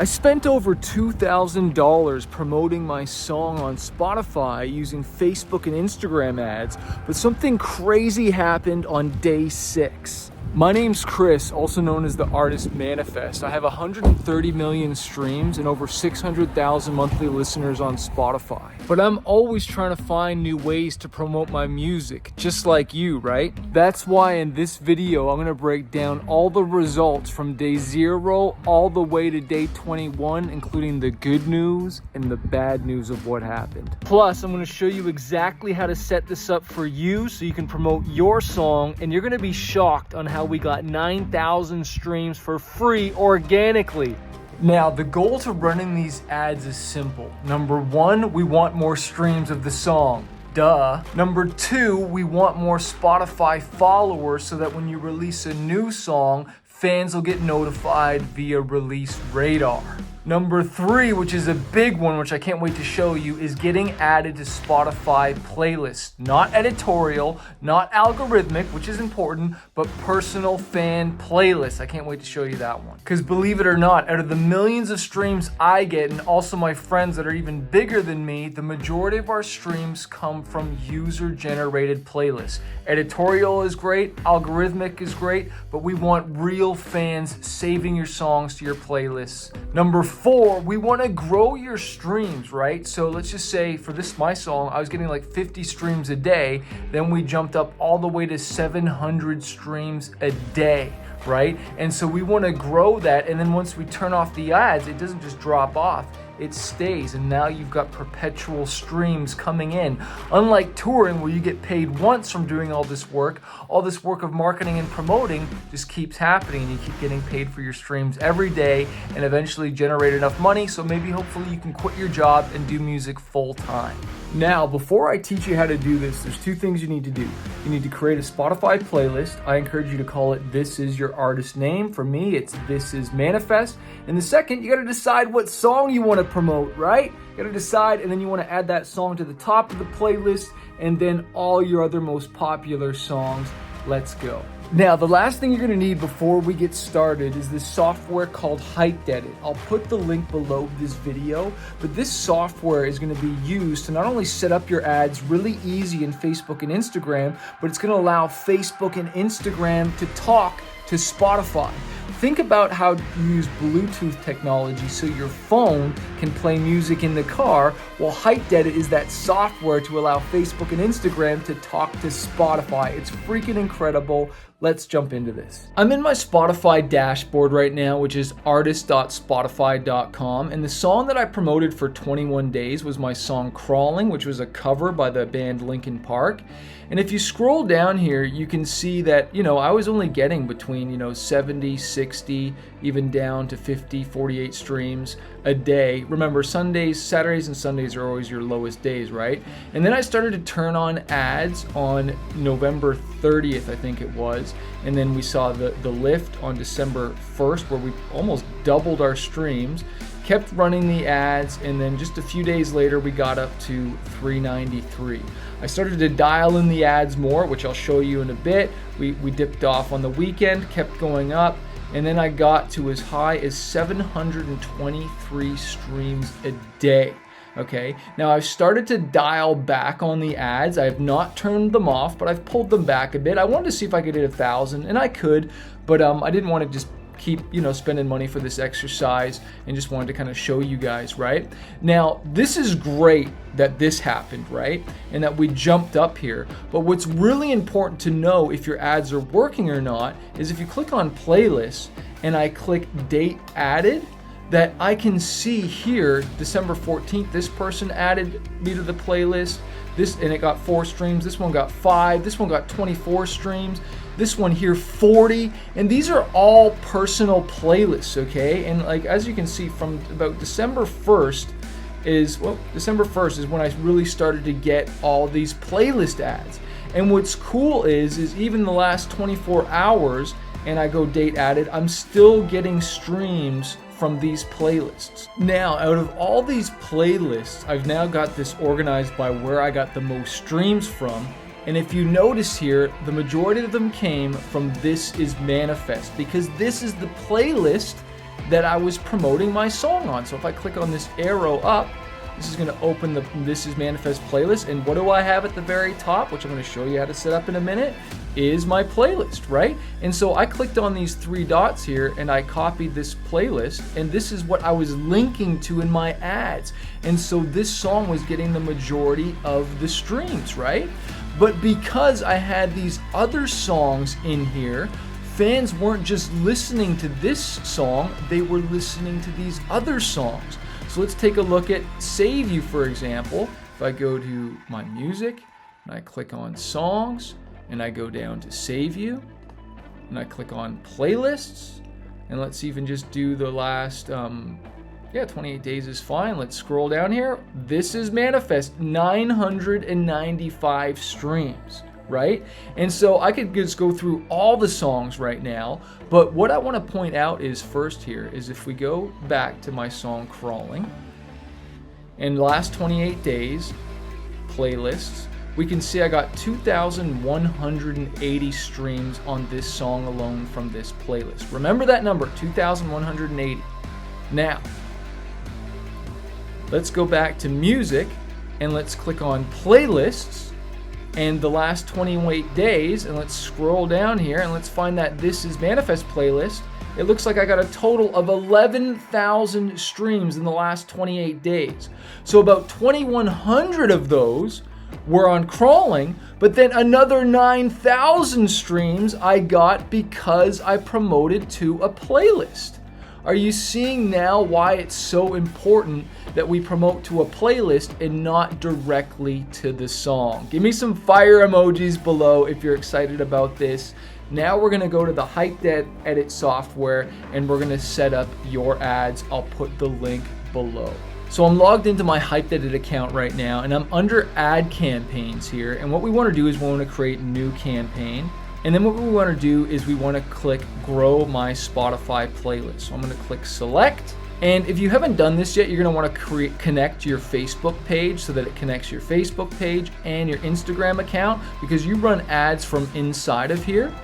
I spent over $2,000 promoting my song on Spotify using Facebook and Instagram ads, but something crazy happened on day 6. My name's Chris, also known as the Artist Manifest. I have 130 million streams and over 600,000 monthly listeners on Spotify. But I'm always trying to find new ways to promote my music, just like you, right? That's why in this video, I'm gonna break down all the results from day 0 all the way to day 21, including the good news and the bad news of what happened. Plus, I'm gonna show you exactly how to set this up for you so you can promote your song, and you're gonna be shocked on how we got 9,000 streams for free organically. Now, the goal to running these ads is simple. Number 1, we want more streams of the song. Duh. Number 2, we want more Spotify followers so that when you release a new song, fans will get notified via release radar. Number 3, which is a big one, which I can't wait to show you, is getting added to Spotify playlists. Not editorial, not algorithmic, which is important, but personal fan playlists. I can't wait to show you that one. Because believe it or not, out of the millions of streams I get, and also my friends that are even bigger than me, the majority of our streams come from user-generated playlists. Editorial is great, algorithmic is great, but we want real fans saving your songs to your playlists. Number 4, we want to grow your streams, right? So let's just say for my song, I was getting like 50 streams a day. Then we jumped up all the way to 700 streams a day, right? And so we want to grow that. And then once we turn off the ads, it doesn't just drop off. It stays, and now you've got perpetual streams coming in. Unlike touring, where you get paid once from doing all this work of marketing and promoting just keeps happening, and you keep getting paid for your streams every day and eventually generate enough money so maybe hopefully you can quit your job and do music full time. Now, before I teach you how to do this, there's 2 things you need to do. You need to create a Spotify playlist. I encourage you to call it This Is Your Artist Name. For me, it's This Is Manifest. And the second, you gotta decide what song you wanna promote, right? You gotta decide, and then you wanna add that song to the top of the playlist, and then all your other most popular songs. Let's go. Now, the last thing you're gonna need before we get started is this software called Hypeddit. I'll put the link below this video, but this software is gonna be used to not only set up your ads really easy in Facebook and Instagram, but it's gonna allow Facebook and Instagram to talk to Spotify. Think about how you use Bluetooth technology so your phone can play music in the car, while Hypeddit is that software to allow Facebook and Instagram to talk to Spotify. It's freaking incredible. Let's jump into this. I'm in my Spotify dashboard right now, which is artist.spotify.com, and the song that I promoted for 21 days was my song Crawling, which was a cover by the band Linkin Park. And if you scroll down here, you can see that, I was only getting between, 70, 60, even down to 50, 48 streams a day. Remember, Saturdays and Sundays are always your lowest days, right? And then I started to turn on ads on November 30th, I think it was. And then we saw the lift on December 1st, where we almost doubled our streams. Kept running the ads, and then just a few days later we got up to 393. I started to dial in the ads more, which I'll show you in a bit. We dipped off on the weekend, kept going up, and then I got to as high as 723 streams a day. Okay, now I've started to dial back on the ads. I have not turned them off, but I've pulled them back a bit. I wanted to see if I could hit 1,000, and I could, but I didn't want to just keep spending money for this exercise, and just wanted to kind of show you guys, right? Now, this is great that this happened, right? And that we jumped up here. But what's really important to know if your ads are working or not is if you click on playlists and I click date added, that I can see here, December 14th, this person added me to the playlist, and it got 4 streams, this one got 5, this one got 24 streams, this one here 40, and these are all personal playlists, okay? And like, as you can see, from about December 1st is when I really started to get all these playlist ads. And what's cool is even the last 24 hours, and I go date added, I'm still getting streams from these playlists. Now, out of all these playlists, I've now got this organized by where I got the most streams from. And if you notice here, the majority of them came from This Is Manifest, because this is the playlist that I was promoting my song on. So if I click on this arrow up, this is going to open the This Is Manifest playlist. And what do I have at the very top, which I'm going to show you how to set up in a minute, is my playlist, right? And so I clicked on these three dots here and I copied this playlist, and this is what I was linking to in my ads. And so this song was getting the majority of the streams, right? But because I had these other songs in here, fans weren't just listening to this song, they were listening to these other songs. So let's take a look at Save You, for example. If I go to my music and I click on songs and I go down to Save You and I click on playlists, and let's even just do the last 28 days is fine. Let's scroll down here. This Is Manifest, 995 streams, right? And so I could just go through all the songs right now, but what I want to point out is first here is if we go back to my song Crawling, in the last 28 days, playlists, we can see I got 2,180 streams on this song alone from this playlist. Remember that number, 2,180. Now, let's go back to music and let's click on playlists and the last 28 days, and let's scroll down here and let's find that This Is Manifest playlist. It looks like I got a total of 11,000 streams in the last 28 days. So about 2,100 of those were on Crawling, but then another 9,000 streams I got because I promoted to a playlist. Are you seeing now why it's so important that we promote to a playlist and not directly to the song? Give me some fire emojis below if you're excited about this. Now we're going to go to the Hypeddit software and we're going to set up your ads. I'll put the link below. So I'm logged into my Hypeddit account right now and I'm under ad campaigns here. And what we want to do is we want to create a new campaign. And then what we want to do is we want to click Grow My Spotify Playlist. So I'm going to click Select. And if you haven't done this yet, you're going to want to connect your Facebook page so that it connects your Facebook page and your Instagram account, because you run ads from inside of here.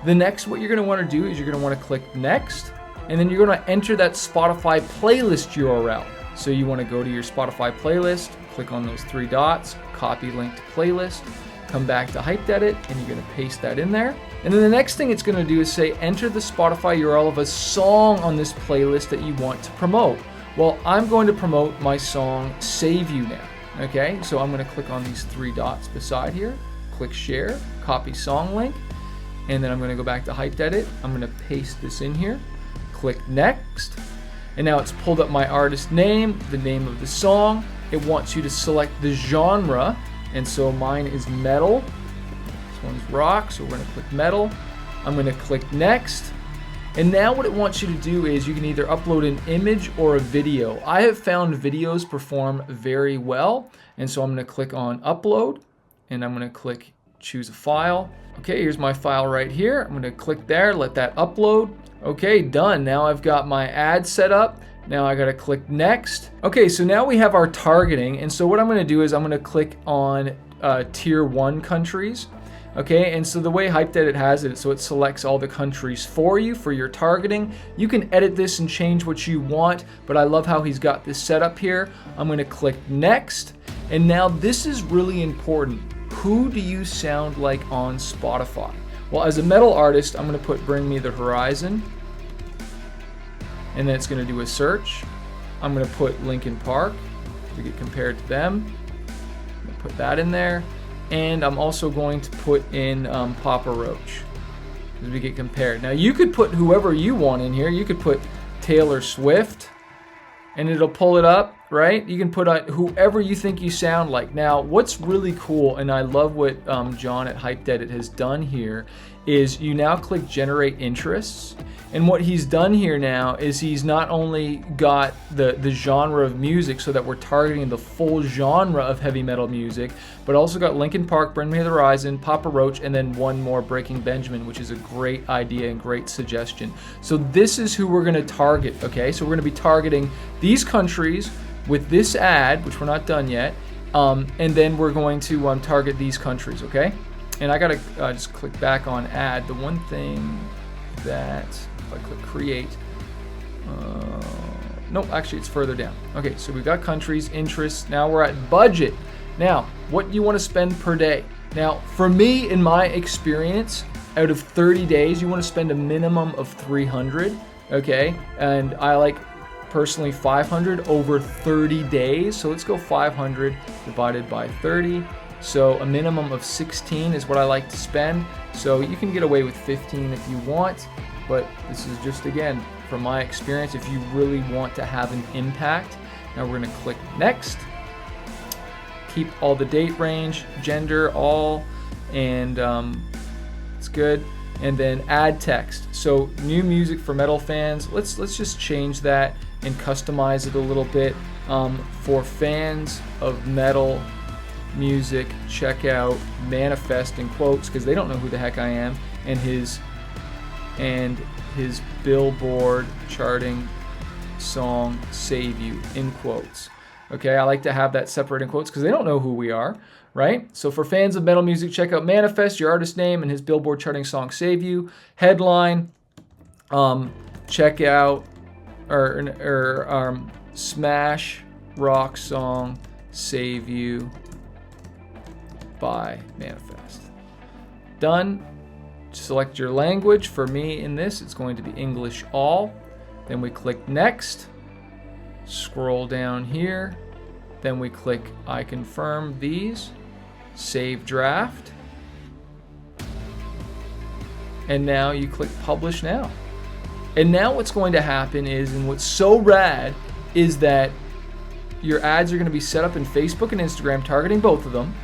The next, what you're going to want to do is you're going to want to click Next. And then you're going to enter that Spotify playlist URL. So you want to go to your Spotify playlist, click on those three dots, copy link to playlist, come back to Hypeddit, and you're going to paste that in there. And then the next thing it's going to do is say enter the Spotify URL of a song on this playlist that you want to promote. Well, I'm going to promote my song Save You now. Okay, so I'm going to click on these three dots beside here, click share, copy song link, and then I'm going to go back to Hypeddit. I'm going to paste this in here, click next, and now it's pulled up my artist name, the name of the song. It wants you to select the genre. And so mine is metal. This one's rock, so we're going to click metal. I'm going to click next. And now what it wants you to do is you can either upload an image or a video. I have found videos perform very well. And so I'm going to click on upload and I'm going to click choose a file. Okay, here's my file right here. I'm going to click there, let that upload. Okay, done. Now I've got my ad set up. Now I gotta click next. Okay, so now we have our targeting, and so what I'm gonna do is I'm gonna click on tier 1 countries. Okay, and so the way Hypeddit has it, so it selects all the countries for you for your targeting. You can edit this and change what you want, but I love how he's got this set up here. I'm gonna click next, and now this is really important. Who do you sound like on Spotify? Well, as a metal artist, I'm gonna put Bring Me the Horizon. And then it's going to do a search. I'm going to put Linkin Park to get compared to them. I'm going to put that in there. And I'm also going to put in Papa Roach as we get compared. Now you could put whoever you want in here. You could put Taylor Swift and it'll pull it up, right? You can put whoever you think you sound like. Now what's really cool, and I love what John at Hypeddit has done here, is you now click generate interests, and what he's done here now is he's not only got the genre of music so that we're targeting the full genre of heavy metal music, but also got Linkin Park, Bring Me the Horizon, Papa Roach, and then one more, Breaking Benjamin, which is a great idea and great suggestion. So this is who we're going to target, okay? So we're going to be targeting these countries with this ad, which we're not done yet, and then we're going to target these countries, okay? And I gotta just click back on ad. The one thing that, if I click create, No, actually it's further down. Okay, so we've got countries, interests. Now we're at budget. Now, what do you want to spend per day? Now, for me, in my experience, out of 30 days, you want to spend a minimum of 300, okay? And I like personally 500 over 30 days. So let's go 500 divided by 30. So a minimum of 16 is what I like to spend. So you can get away with 15 if you want, but this is just, again, from my experience, if you really want to have an impact. Now we're gonna click next. Keep all the date range, gender, all, and it's good. And then add text. So new music for metal fans. Let's just change that and customize it a little bit. For fans of metal music, check out Manifest in quotes, because they don't know who the heck I am, and his Billboard charting song Save You in quotes. Okay, I like to have that separate in quotes because they don't know who we are, right? So for fans of metal music, check out Manifest, your artist name, and his Billboard charting song Save You. Headline, check out or smash rock song Save You by Manifest. Done. Select your language. For me in this, it's going to be English all. Then we click next. Scroll down here. Then we click I confirm these. Save draft. And now you click publish now. And now what's going to happen is, and what's so rad, is that your ads are going to be set up in Facebook and Instagram, targeting both of them.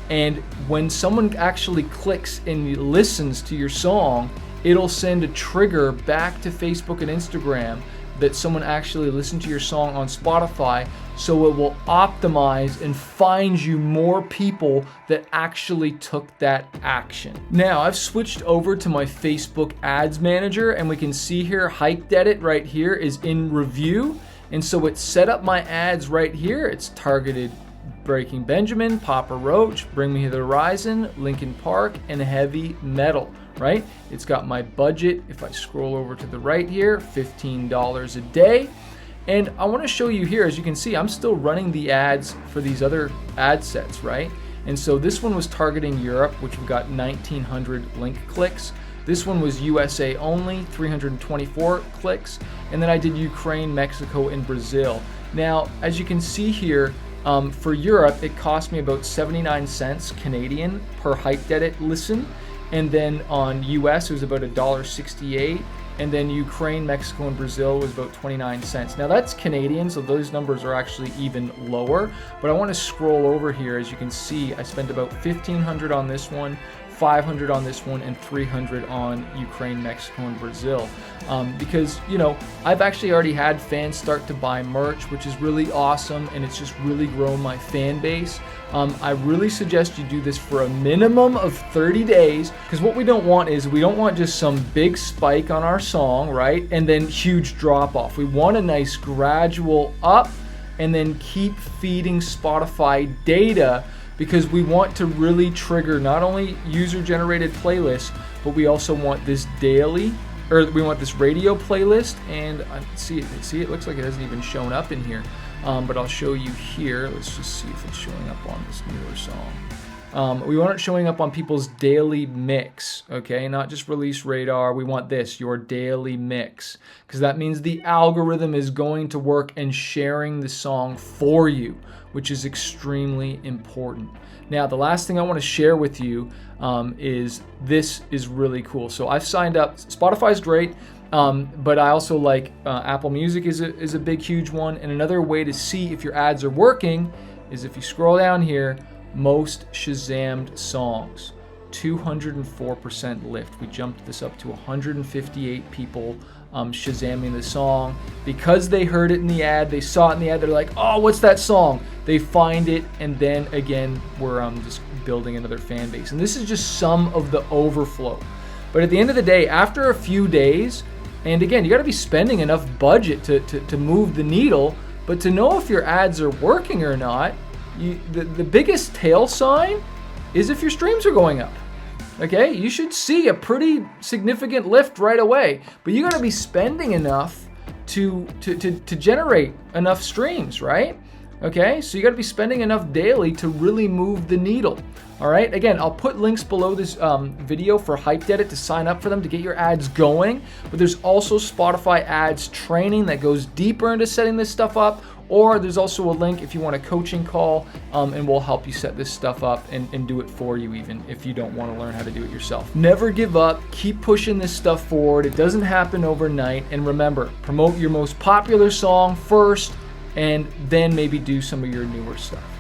And when someone actually clicks and listens to your song, it'll send a trigger back to Facebook and Instagram that someone actually listened to your song on Spotify, so it will optimize and find you more people that actually took that action. Now, I've switched over to my Facebook Ads Manager, and we can see here, Hypeddit right here is in review. And so it set up my ads right here. It's targeted Breaking Benjamin, Papa Roach, Bring Me the Horizon, Linkin Park, and heavy metal, right? It's got my budget. If I scroll over to the right here, $15 a day. And I want to show you here, as you can see, I'm still running the ads for these other ad sets, right? And so this one was targeting Europe, which we got 1,900 link clicks. This one was USA only, 324 clicks. And then I did Ukraine, Mexico, and Brazil. Now, as you can see here, for Europe, it cost me about 79 cents Canadian per Hypeddit listen. And then on US, it was about $1.68. And then Ukraine, Mexico, and Brazil was about 29 cents. Now that's Canadian, so those numbers are actually even lower. But I want to scroll over here. As you can see, I spent about $1,500 on this one, $500 on this one, and $300 on Ukraine, Mexico, and Brazil. Because, you know, I've actually already had fans start to buy merch, which is really awesome, and it's just really grown my fan base. I really suggest you do this for a minimum of 30 days, because what we don't want is, we don't want just some big spike on our song, right? And then huge drop off. We want a nice gradual up, and then keep feeding Spotify data, because we want to really trigger not only user-generated playlists, but we also want this daily, or we want this radio playlist. And see, it looks like it hasn't even shown up in here, but I'll show you here. Let's just see if it's showing up on this newer song. We want it showing up on people's daily mix, okay? Not just release radar. We want this, your daily mix, because that means the algorithm is going to work and sharing the song for you, which is extremely important. Now, the last thing I want to share with you is this is really cool. So I've signed up. Spotify's great, but I also like Apple Music is a big, huge one. And another way to see if your ads are working is if you scroll down here, most Shazammed songs, 204% lift. We jumped this up to 158 people Shazamming the song because they heard it in the ad, they saw it in the ad, they're like, oh, what's that song? They find it, and then again, we're just building another fan base. And this is just some of the overflow. But at the end of the day, after a few days, and again, you got to be spending enough budget to move the needle, but to know if your ads are working or not, the biggest tail sign is if your streams are going up. Okay, you should see a pretty significant lift right away, but you got to be spending enough to generate enough streams, right? Okay, so you got to be spending enough daily to really move the needle. All right, again, I'll put links below this video for Hypeddit to sign up for them to get your ads going. But there's also Spotify ads training that goes deeper into setting this stuff up. Or there's also a link if you want a coaching call, and we'll help you set this stuff up and do it for you, even if you don't want to learn how to do it yourself. Never give up. Keep pushing this stuff forward. It doesn't happen overnight. And remember, promote your most popular song first, and then maybe do some of your newer stuff.